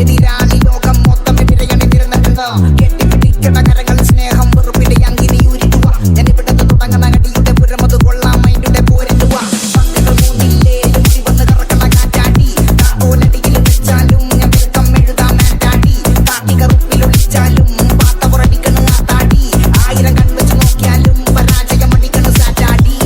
എതിരാളി ലോകം മൊത്തം എതിരെയാണ് നിരന്നിരുന്ന കെട്ടിപ്പിടിക്കണ കരങ്ങൾ സ്നേഹം വെറുപ്പിലെ അങ്കിനി ഊരിടുക ഞാൻ ഇവിടത്ത് തുടങ്ങണ കടിയുടെ പുരമത് കൊള്ളാം മൈൻഡുടെ പോരിടുക പന്തുകൾ മൂന്നില്ലേ എഴുതി വന്ന് കറക്കണ കാറ്റാടി താക്കോലടിയിൽ വെച്ചാലും ഞാൻ വെൽക്കം എഴുതാം മാറ്റാടി കാട്ടി കറുപ്പിൽ ഒളിച്ചാലും പാത്ത പുറടിക്കണ ആത്താടി 1000 കൺവെച്ച് നോക്കിയാലും പരാജയം അടിക്കണ സാറ്റാടി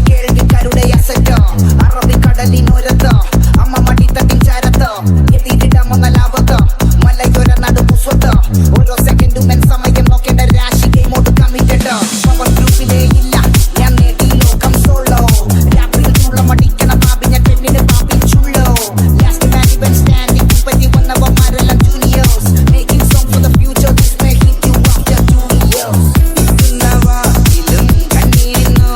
കേൾവിക്കാരുടെ അസറ്റോ അറബിക്കടലിനോരത്തോ അമ്മ മടിത്തട്ടിൻ ചാരത്തോ എത്തിയിടമൊന്ന ലാഭത്തോ മലയൊര നടുപുസ്വത്തോ ഓരോ സെക്കൻഡും എൻ സമയം നോക്കേണ്ട രാശി ഗെയിമോട് കമ്മിറ്റഡോ പവർ ഗ്രൂപ്പിലേ ഇല്ല ഞാൻ നേടി ലോകം സോളോ രാത്രിയിൽ ചുള്ളം അടിക്കണ പാപ്പിഞ്ഞ പെണ്ണിന് പാപ്പിൻ ചുള്ളോ ലാസ്റ്റ് മാൻ ഇവൻ സ്റ്റാൻഡിംഗ് പറ്റി വന്നവന്മാരെല്ലാം juniors making song for the future this may hit you after 2 years കണ്ണീരിന്നോ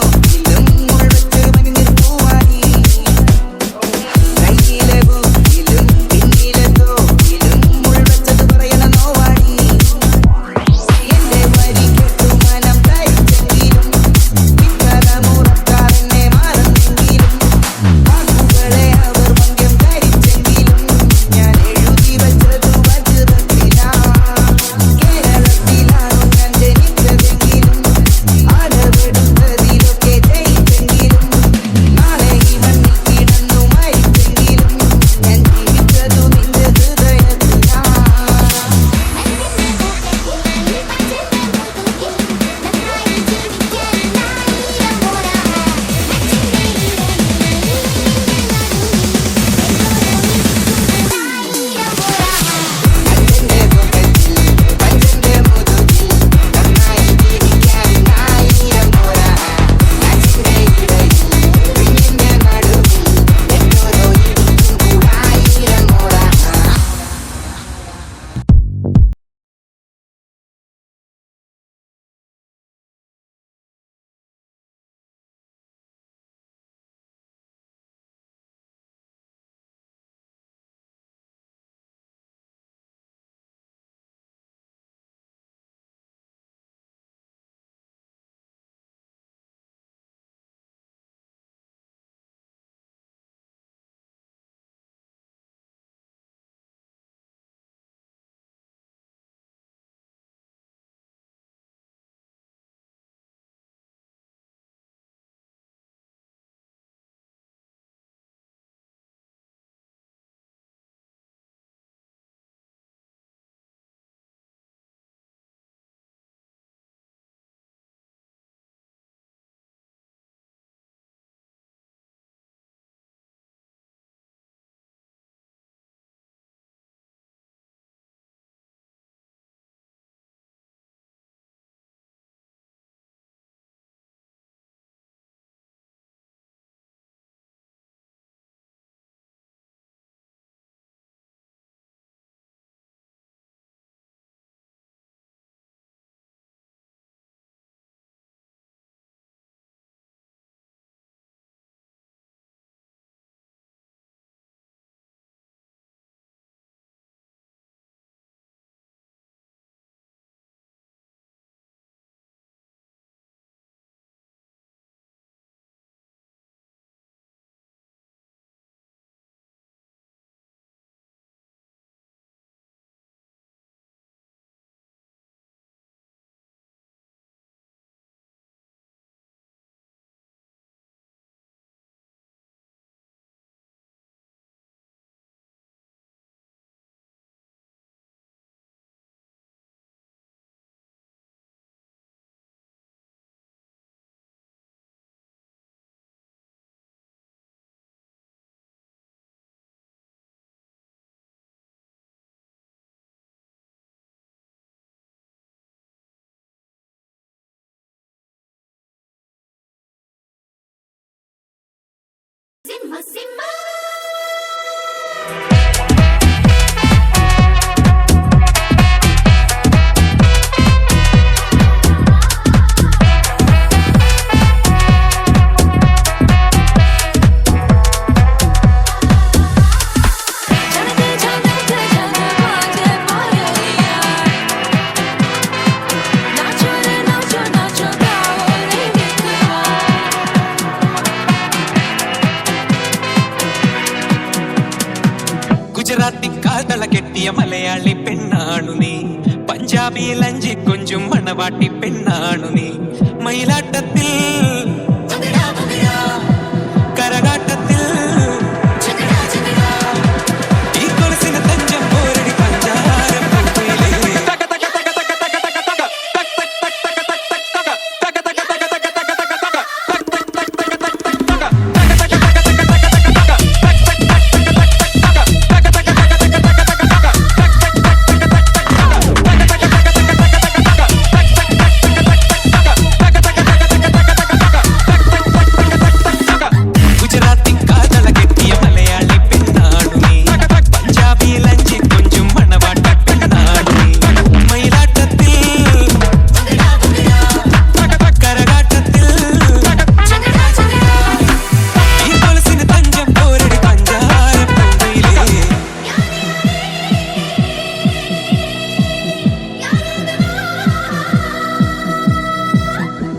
Simma, simma. ഗുജറാത്തി കാതള കെട്ടിയ മലയാളി പെണ്ണാണു നീ, പഞ്ചാബിയിൽ അഞ്ചി കൊഞ്ചും മണവാട്ടി പെണ്ണാണു നീ, മയിലാട്ടത്തിൽ കരകാട്ടത്തിൽ ഈ കൊലസിന് തഞ്ചം പോരടി പഞ്ചാരം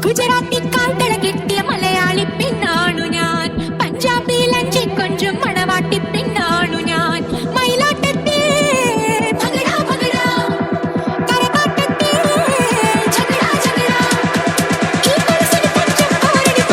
ഗുജറാത്തി കാതള കെട്ടിയ മലയാളി പെണ്ണാണു ഞാൻ, പഞ്ചാബിയിൽ അഞ്ചി കൊഞ്ചും മണവാട്ടി പെണ്ണാണു ഞാൻ, മയിലാട്ടത്തിൽ കരകാട്ടത്തിൽ ഈ കൊലസിന് തഞ്ചം പോരടി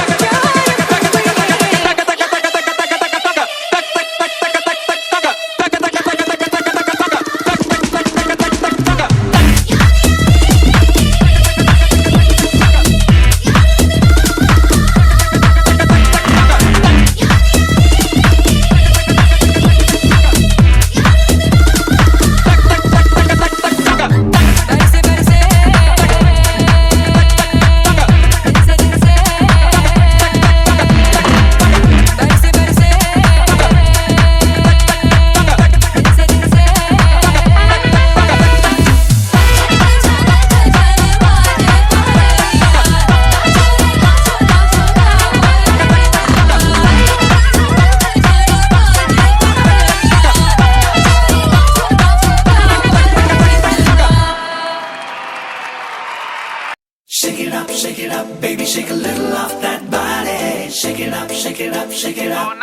Shake it up, baby, shake a little off that body. Shake it up, shake it up, shake it up.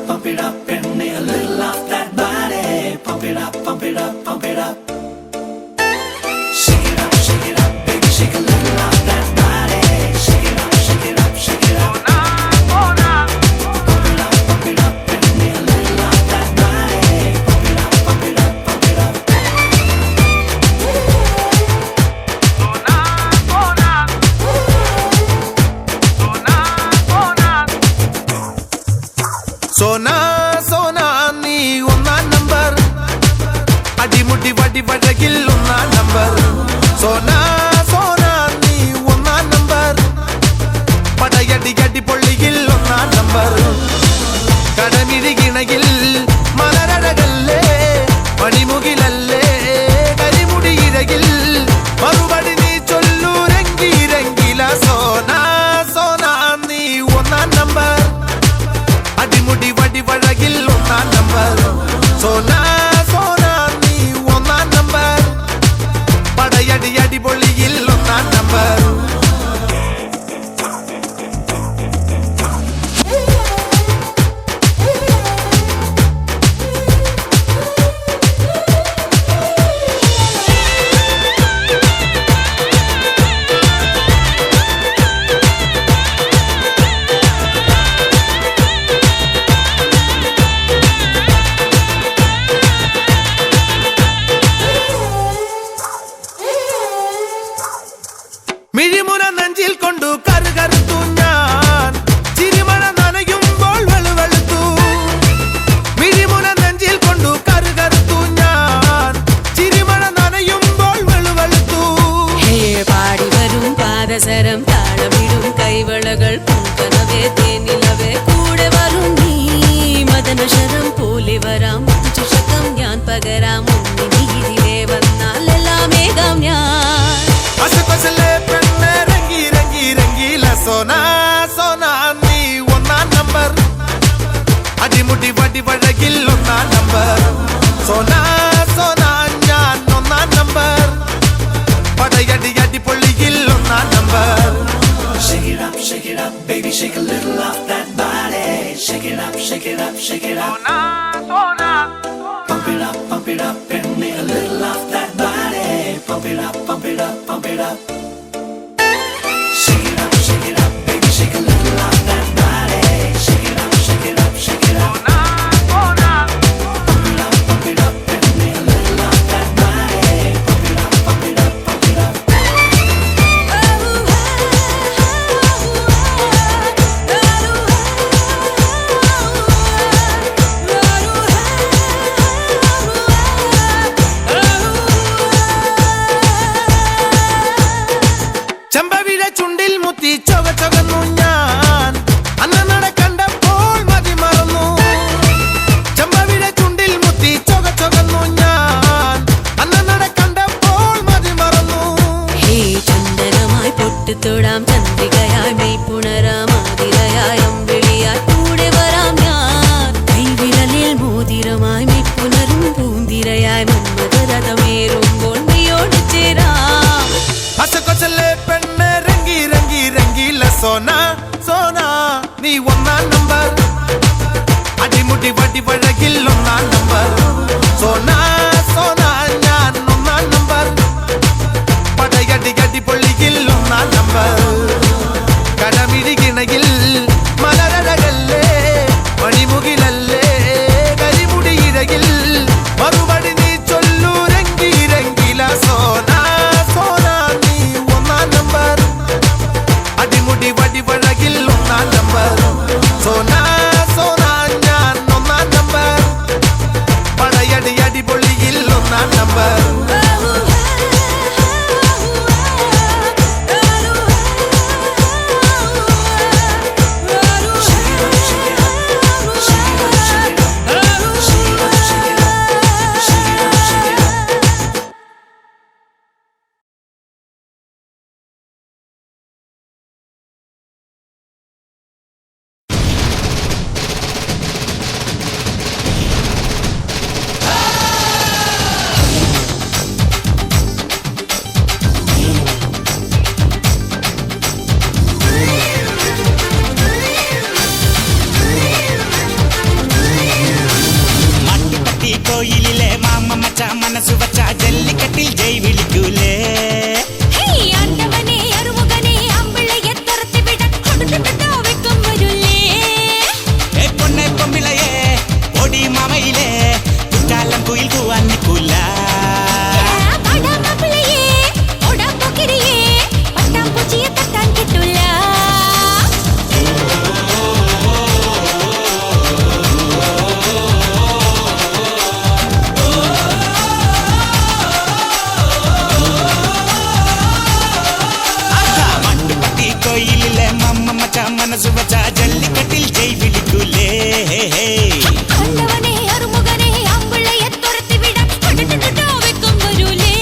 Pump it up, and a little off that body. Pump it up, pump it up, pump it up. Shake it up, baby, shake a little off that body. Shake it up, shake it up, shake it up. Pump it up, and a little off that body. Pump it up, pump it up, pump it up. സോനാ സോനാ നീ ഒന്നാം number, അടിമുടി വടി വഴകിൽ ഒന്നാം number. സോനാ സോനാ നീ ഒന്നാം number, പടയടി അടി പൊള്ളിയിൽ ഒന്നാം number. കടമിഴികിണയിൽ മലരഴകല്ലേ, മണിമുകിലല്ലേ കരിമുടി ഇഴകിൽ, മറുപടി നീ ചൊല്ലൂരെങ്കിരെങ്കില. സോനാ സോനാ നീ ഒന്നാം നമ്പർ, അടിമുടി വടി വഴകിൽ ഒന്നാം നമ്പർ. സോനാ സോനാ നീ ഒന്നാം നമ്പർ, പടയടി അടി പൊള്ളിയിൽ ഒന്നാം നമ്പർ. മിഴിമുന നെഞ്ചിൽ കൊണ്ടു കറുകറുത്തു ഞാൻ, ചിരിമണ നനയുമ്പോൾ വെളുവെളുത്തു. മിഴിമുന നെഞ്ചിൽ കൊണ്ടു കറുകറുത്തു ഞാൻ, ചിരിമണ നനയുമ്പോൾ വെളുവെളുത്തു. പാടി വരും പാദസരം താഴെ താളമിടും കൈവളകൾ പൂങ്കനവേ തേനിലവേ കൂടെ വരും നീ മദനശരം പോലെ വരാം ചുഷകം ഞാൻ പകരാം ഒന്നിനീതിലേ വന്നാൽ എല്ലാമേകാം ഞാൻ അസകൊസലെ പെണ്ണെ രംഗി രംഗി രംഗീല സോനാ സോനാ നീ ഒന്നാം നമ്പർ അടിമുടി വടി വഴകിൽ ഒന്നാം നമ്പർ സോനാ സോനാ ഞാൻ ഒന്നാം നമ്പർ പടയടി അടി പൊള്ളിയിൽ ഒന്നാം number shake it up, baby, shake a little off that body. Shake it up, shake it up, shake it up. Pump it up, and me a little off that body. Pump it up, pump it up, pump it up. Shake it up, baby, shake a little off that body. Shake it up, shake it up, shake it up. Pump it up, and me a little off that body. Pump it up, pump it up, pump it up. ചെമ്പവിഴ ചുണ്ടിൽ മുത്തി ചൊക ചൊകന്നു ഞാൻ അന്നനട കണ്ടപ്പോൾ മതി മറന്നു ചെമ്പവിഴ ചുണ്ടിൽ മുത്തി ചൊക ചൊകന്നു ഞാൻ അന്നനട കണ്ടപ്പോൾ മതി മറന്നു ഹേ ചന്ദനമായി പൊട്ടിത്തൊടാം ചന്ദ്രികയായി മെയ് പുണരാം ആതിരയായി അമ്പിളിയായി കൂടെ വരാം ഞാൻ കൈവിരലിൽ മോതിരമായി മെയ് പുണരും പൂന്തിരയായി മന്മഥരഥമേറുമ്പോൾ മെയ്യോട് ചേരാം അസകൊസലെ പെണ്ണെ രംഗി രംഗി രംഗീല സോനാ സോനാ നീ ഒന്നാം നമ്പർ അടിമുടി വടി വഴകിൽ ഒന്നാം നമ്പർ സോനാ സോനാ ഞാൻ ഒന്നാം നമ്പർ പടയടി അടി പൊള്ളിയിൽ ഒന്നാം നമ്പർ കടമിഴികിണയിൽ മലരഴകല്ലേ മണിമുകിലല്ലേ കരിമുടി ഇഴകിൽ മറുപടി നീ ചൊല്ലു രംഗി രംഗില സോനാ സോനാ നീ ഒന്നാം നമ്പർ അടിമുടി വടി വഴകിൽ ഒന്നാം നമ്പർ സോനാ സോനാ ഞാൻ ഒന്നാം നമ്പർ പടയടി അടി പൊള്ളിയിൽ ഒന്നാം നമ്പർ മട്ടുപട്ടി കോയിലിലെ മാമ മച്ച മനസ്സു വച്ച ജല്ലിക്കട്ടിൽ ജയ് വിളിക്കൂലേ ഹേയ് ആണ്ടവനെ അറുമുഖനെ അമ്പിളയെ തുരത്തി വിടാൻ കൊടുത്തിട്ടോ വെക്കം വരൂലേ ഏ പൊന്നെ പൊമ്പിളയെ ഓടി മാമയിലെ കുറ്റാലം കുയിൽ കൂവാൻ നിൽക്കൂല വാടാ മാപ്പിളയെ ഓടാ പോക്കിരിയെ പട്ടാം പൂച്ചിയെ തട്ടാൻ കിട്ടൂല മട്ടുപട്ടി കോയിലിലെ മാമ മച്ച മനസ്സു വച്ച ജല്ലിക്കട്ടിൽ ജയ് വിളിക്കൂലേ ആണ്ടവനെ അറുമുഖനെ അമ്പിളയെ തുരത്തി വിടാൻ കൊടുത്തിട്ടോ വെക്കം വരൂലേ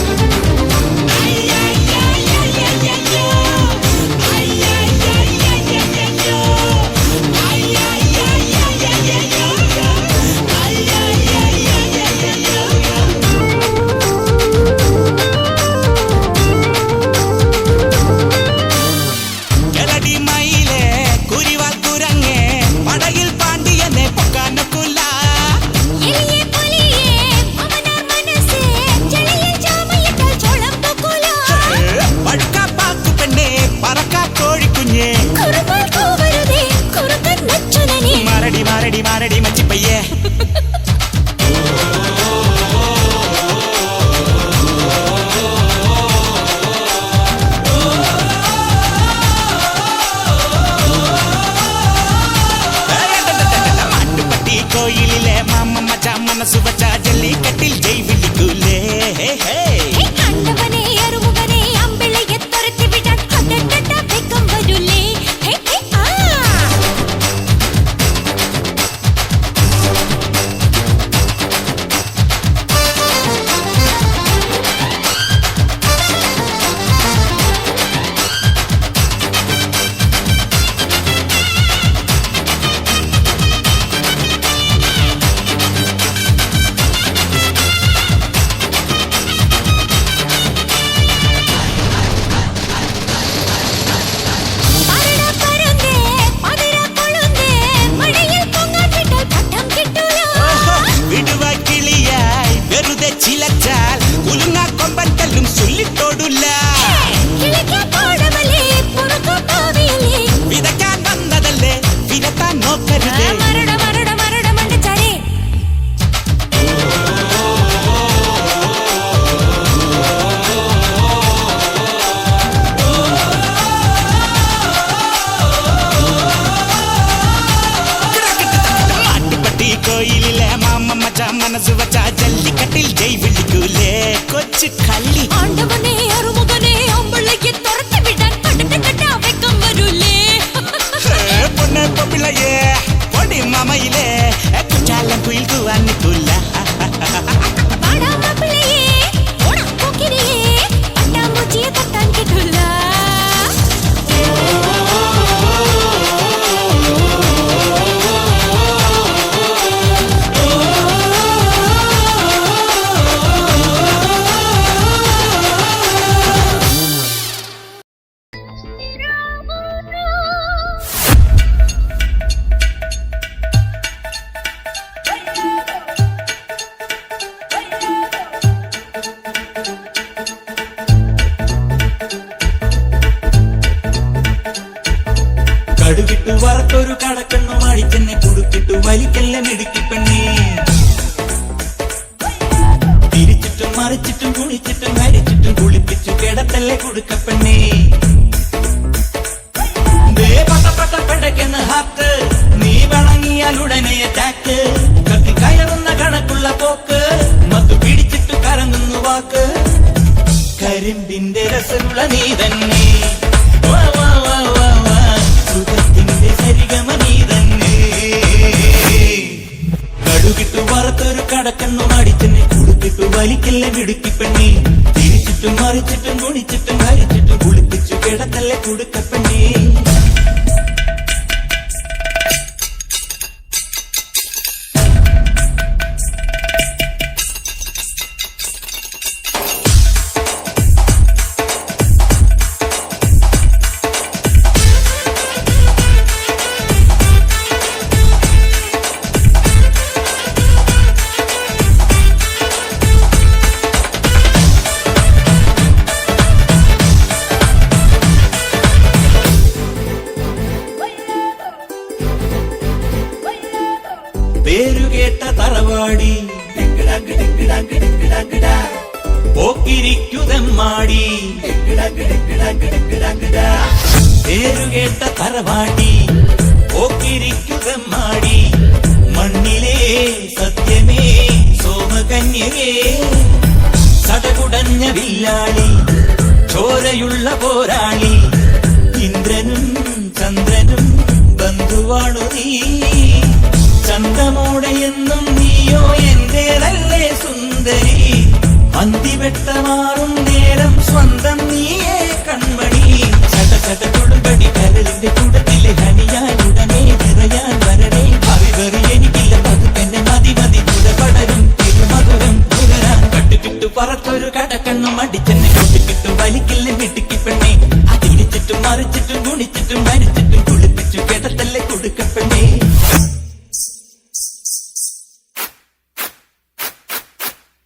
ay, ay, ay, ay. കൊച്ചു കള്ളി. ആണ്ടവനെ അറുമുഖനെ അമ്പളയ്ക്ക് തുറത്തി വിടാൻ കണ്ടിട്ട് കണ്ടാ വെക്കം വരൂലേ. പൊന്നെ പൊപ്പിളയെ പൊടി മാമയിലെ കുച്ചാലം കുയിൽ കൂവാനിക്കൂല. വാടാ മാപ്പിളയെ, ഓടാ പോക്കിരിയെ, പട്ടാമ്പൂച്ചിയെ തട്ടാൻ കിട്ടൂല. കടുകിട്ടു വറുത്തൊരു കടക്കണ്ണു മാടിച്ചെന്നെ കുടുക്കിട്ടു വലിക്കല്ല മിടുക്കിപ്പെണ്ണേ. തിരിച്ചിട്ടും മറിച്ചിട്ടും കുളിച്ചിട്ടും ഹരിച്ചിട്ടും കുളിപ്പിച്ചു കിടത്തല്ലേ കുടുക്കപ്പെണ്ണേ. പടക്കെന്ന് ഹാത്ത് നീ വണങ്ങിയാൽ ഉടനെ അറ്റാക്ക്. കത്തി കയറുന്ന കണക്കുള്ള പോക്ക് മത്തു പിടിച്ചിട്ടു കറങ്ങുന്നു വാക്ക്. കരിമ്പിന്റെ രസമുള്ള നീ തന്നെ സുഖത്തിന്റെ സരിഗമ നീ തന്നെ. കടുകിട്ടു വറുത്തൊരു കടക്കണ്ണു മാടിച്ചെന്നെ കുടുക്കിട്ടു വലിക്കല്ലേ മിടുക്കിപ്പെണ്ണേ. തിരിച്ചിട്ടും മറിച്ചിട്ടും കുണിച്ചിട്ടും ഹരിച്ചിട്ടും കുളിപ്പിച്ചു കിടത്തല്ലേ കുടുക്കപ്പെണ്ണേ. പേരുകേട്ട തറവാടി പോക്കിരിക്കുതമ്മാടി. പേരുകേട്ട തറവാടി പോക്കിരിക്കുതമ്മാടി. മണ്ണിലെ സത്യമേ സോമകന്യകേ സടകുടഞ്ഞ വില്ലാളി ചോരയുള്ള പോരാളി. ഇന്ദ്രനും ചന്ദ്രനും ബന്ധുവാണു നീ. ചന്തമോടെയെന്നും നീയോ എന്റേതല്ലേ സുന്ദരി. അന്തിവെട്ടമാറും നേരം സ്വന്തം നീയേ കൺമണി. ചട ചട കൊടുമ്പടി കരളിന്റെ കൂടത്തിലെ ഹനിയാൻ ഉടനെ നിറയാൻ വരണേ. അറിവറി എനിക്കില്ല പതുക്കെന്നെ മതി മതി പുറപടരും തിരുമധുരം പുകരാൻ. കട്ടുകിട്ടു പറത്തൊരു കടക്കണ്ണു മടിച്ചെന്നെ കൊട്ടിക്കിട്ടു വലിക്കില്ലേ മിടുക്കിപ്പെണ്ണേ. അതിരിച്ചിട്ടും മറിച്ചിട്ടും ഗുണിച്ചിട്ടും മരിച്ചിട്ടും കുളിപ്പിച്ചു കിടത്തല്ലേ കൊടുക്കപ്പെണ്ണേ.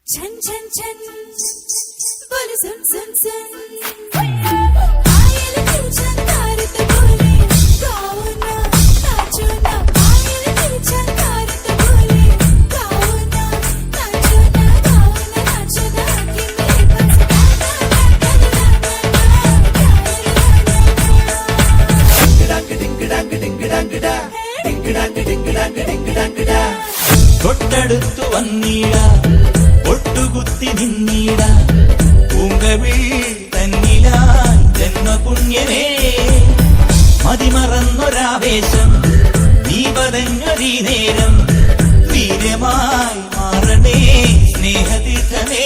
छन छन छन बोले सुन सुन सुन आयल तुझा तारत बोले गाओ ना नाचो ना. आयल तुझा तारत बोले गाओ ना नाचो ना नाचो ना कि मेरे पास തൊട്ടടുത്തു വന്നീട ഒട്ടുകുത്തി നിന്നീട പൂങ്കവിൾ തന്നിലായി ജന്മപുണ്യമേ. മതിമറന്നൊരാവേശം നീ പതഞ്ഞൊരീ നേരം വീര്യമായി മാറണേ സ്നേഹതീർത്ഥമേ.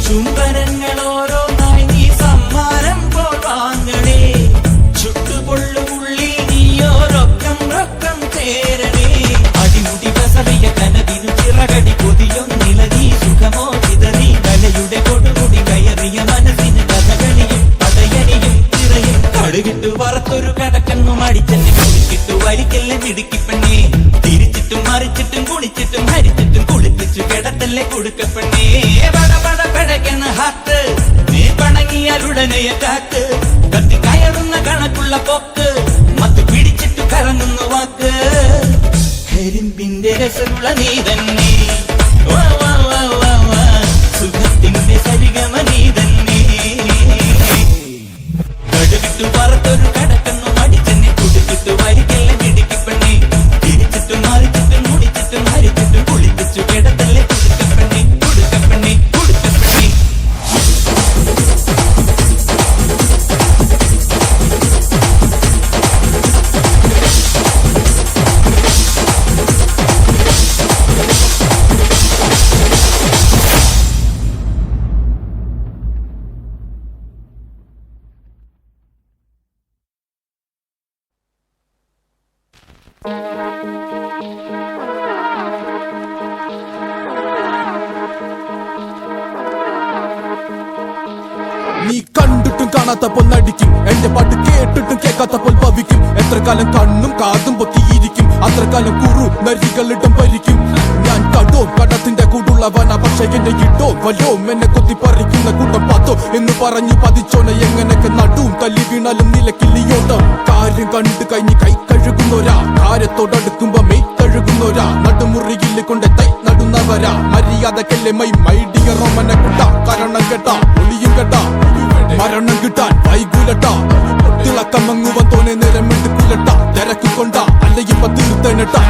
ചുംബനങ്ങളോരോന്നായി നീ സമ്മാനം പോൽ വാങ്ങണേ. ചുട്ടുപൊള്ളുള്ളി നീയോരൊക്കം റൊക്കം ചേരണേ. അടിമുടി കസറിയ കനവിനു ചിറകടി കൊതിയൊന്നിലകി സുഖമോ ചിതറി. കലയുടെ കൊടുമുടി കയറിയ മനസ്സിന് കഥകളിയും പടയണിയും തിറയും. കടുകിട്ടു വറുത്തൊരു കടക്കണ്ണു മടിച്ചെന്നെ കുളിക്കിട്ടു വലിക്കല്ലേ മിടുക്കിപ്പെണ്ണേ. തിരിച്ചിട്ടും മറിച്ചിട്ടും കുണിച്ചിട്ടും ഹരിച്ചിട്ടും കുളിപ്പിച്ചു കിടത്തല്ലേ കൊടുക്കപ്പെണ്ണേ. പടപട പടയ്ക്കണ ഹാത്ത് നീ പണങ്ങിയാൽ ഉടനെ കാക്ക്. കത്തി കയറുന്ന കണക്കുള്ള പോക്ക് മത്ത് പിടിച്ചിട്ടു കറങ്ങുന്നു വാക്ക്. കരിമ്പിന്റെ രസമുള്ള നീ തന്നെ സുഖത്തിന്റെ സരിഗമ നീ തന്നെ. കടുകിട്ടു പറത്തൊരു കടക്കണ്ണു മടിച്ചെന്നെ കുടുക്കിട്ടു വരിക്കല്ലേ മിടുക്കിപ്പെണ്ണേ. തിരിച്ചിട്ടും മറിച്ചിട്ടും മുടിച്ചിട്ടും ഹരിച്ചിട്ടും കുളിപ്പിച്ചു കിടത്തല്ലേ കൊടുക്കപ്പെണ്ണേ കൊടുക്കപ്പെണ്ണേ കൊടുക്കപ്പെണ്ണേ. നീ കണ്ടിട്ടും കാണാത്തപ്പോൾ നടിക്കും, എന്റെ പാട്ട് കേട്ടിട്ടും കേൾക്കാത്തപ്പോൾ ഭവിക്കും. എത്ര കാലം കണ്ണും കാതും പൊത്തിയിരിക്കും, അത്ര കാലം കുറു നരികളിടം ഭരിക്കും. ഞാൻ കടോ കടത്തിന്റെ കൂടുള്ളവനാ, പക്ഷെ എന്റെ ഇട്ടോ വല്ലോ എന്നെ കൊത്തി പറിക്കുന്ന കൂട്ടം പാത്തോ എന്ന് പറഞ്ഞു പതിച്ചോന. എങ്ങനൊക്കെ നടുവും തല്ലി വീണാലും നിലക്കില്ലിയോട്ടം. കാര്യം കണ്ടു കഴിഞ്ഞ് കൈ കഴുകുന്നോരാ, കാര്യത്തോടടുക്കുമ്പോ മെയ് കഴുകുന്നോരാ. നടുമുറിയിൽ കൊണ്ട് തൈ നടുന്നവരാ, മര്യാദക്കല്ലേ മൈ ഡിയർ റോമനെ കുട്ടാ. കാരണം കേട്ടാ ഒളിയും കേട്ടാ, മരണം കിട്ടാൻ വൈകൂലട്ടാ. തിളക്കമങ്ങുവൻ തോനെ നേരം എടുക്കൂലട്ടാ. തിരക്കിക്കൊണ്ടാ അല്ല ഇപ്പൊ തീർത്തേനട്ടാ.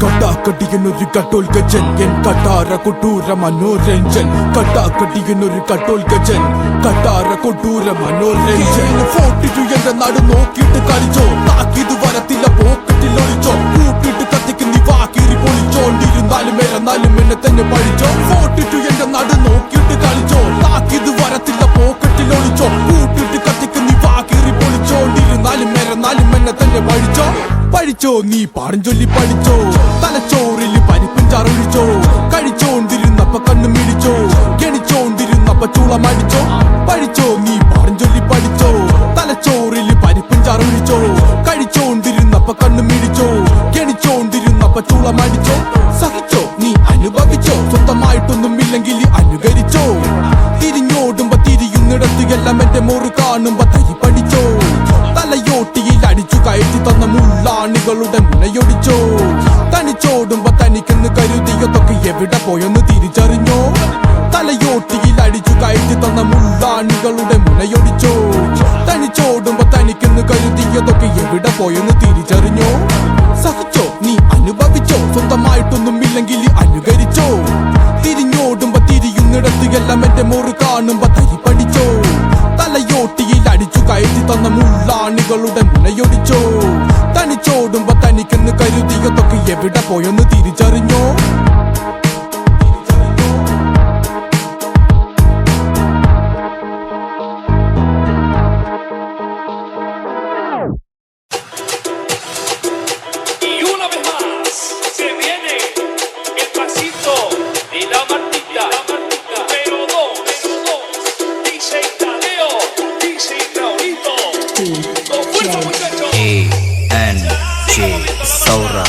കട്ടാക്കടിയനൊരു കട്ടോൽ ഗജൻ, എൻ കട്ടാര കൊട്ടൂര മനോരഞ്ജൻ. കട്ടാക്കടിയനൊരു കട്ടോൽ ഗജൻ, കട്ടാര കൊട്ടൂര മനോരഞ്ജൻ. 42 എന്റെ നാട് നോക്കിയിട്ട് കളിച്ചോ, താക്കിത് വരത്തില്ല പോക്കറ്റിൽ ഒളിച്ചോ. കൂട്ടിട്ട് കത്തിക്ക് നീ വാക്കീറി പൊളിച്ചോണ്ടിരുന്നാലും എന്നാലും എന്നെ തന്നെ പഴിച്ചോ. 42 എന്റെ നാട് നോക്കിയിട്ട് കളിച്ചോ, താക്കിത് വരത്തില്ല പോക്കറ്റിൽ ഒളിച്ചോ. കൂട്ടിട്ട് കത്തിക്ക് നീ വാക്കീറി പൊളിച്ചോണ്ടിരുന്നാലും എന്നെ തന്നെ പഴിച്ചോ. പഠിച്ചോ നീ പാടും ചൊല്ലി പഠിച്ചോ, തലച്ചോറിൽ പരിപ്പും ചാറൊഴിച്ചോ. കഴിച്ചോണ്ടിരുന്നപ്പ കണ്ണു മിടിച്ചോ, ഗണിച്ചോണ്ടിരുന്നപ്പ ചൂളമടിച്ചോ. പഠിച്ചോ നീ പാടും ചൊല്ലി പഠിച്ചോ, തലച്ചോറിൽ പരിപ്പും ചാറൊഴിച്ചോ. കഴിച്ചോണ്ടിരുന്നപ്പ കണ്ണു മിടിച്ചോ, ഗണിച്ചോണ്ടിരുന്നപ്പ ചൂളമടിച്ചോ. സഹിച്ചോ നീ അനുഭവിച്ചോ, സ്വന്തമായിട്ടൊന്നും ഇല്ലെങ്കിൽ അനുകരിച്ചോ. തിരിഞ്ഞോടുമ്പോ തിരിയുന്നിടത്ത് എല്ലാം എന്റെ മോറ് കാണുമ്പോ തരി പഠിച്ചോ. തലയോട്ടിയിൽ അടിച്ചു കയറ്റി തന്ന മുള്ളാണികളുടെ മുനയൊടിച്ചോ. തനിച്ചോടുമ്പോ തനിക്കെന്ന് കരുതിയതൊക്കെ എവിടെ പോയെന്ന് തിരിച്ചറിഞ്ഞോ. തലയോട്ടിയിൽ അടിച്ചു കയറ്റി തന്ന മുള്ളാണികളുടെ മുനയൊടിച്ചോ. തനിച്ചോടുമ്പോ തനിക്കെന്ന് കരുതിയതൊക്കെ എവിടെ പോയെന്ന് തിരിച്ചറിഞ്ഞോ. സഹിച്ചോ നീ അനുഭവിച്ചോ, സ്വന്തമായിട്ടൊന്നും ഇല്ലെങ്കിൽ അനുകരിച്ചോ. തിരിഞ്ഞോടുമ്പോ തിരിയുന്നിടത്ത് എല്ലാം എന്റെ മോറ് കാണുമ്പോ തരി പഠിച്ചോ. തലയോട്ടിയിൽ അടിച്ചു കയറ്റി തന്ന മുള്ളാണികളുടെ മുനയൊടിച്ചോ. തനിച്ചോടുമ്പോ തനിക്കെന്ന് കരുതിയതൊക്കെ എവിടെ പോയെന്ന് തിരിച്ചറിഞ്ഞോ. Y una vez más se viene el pasito de la Martita. Número 2, DJ Tadeo, DJ Raulito. Con fuerza, muchachos. A N J Saura.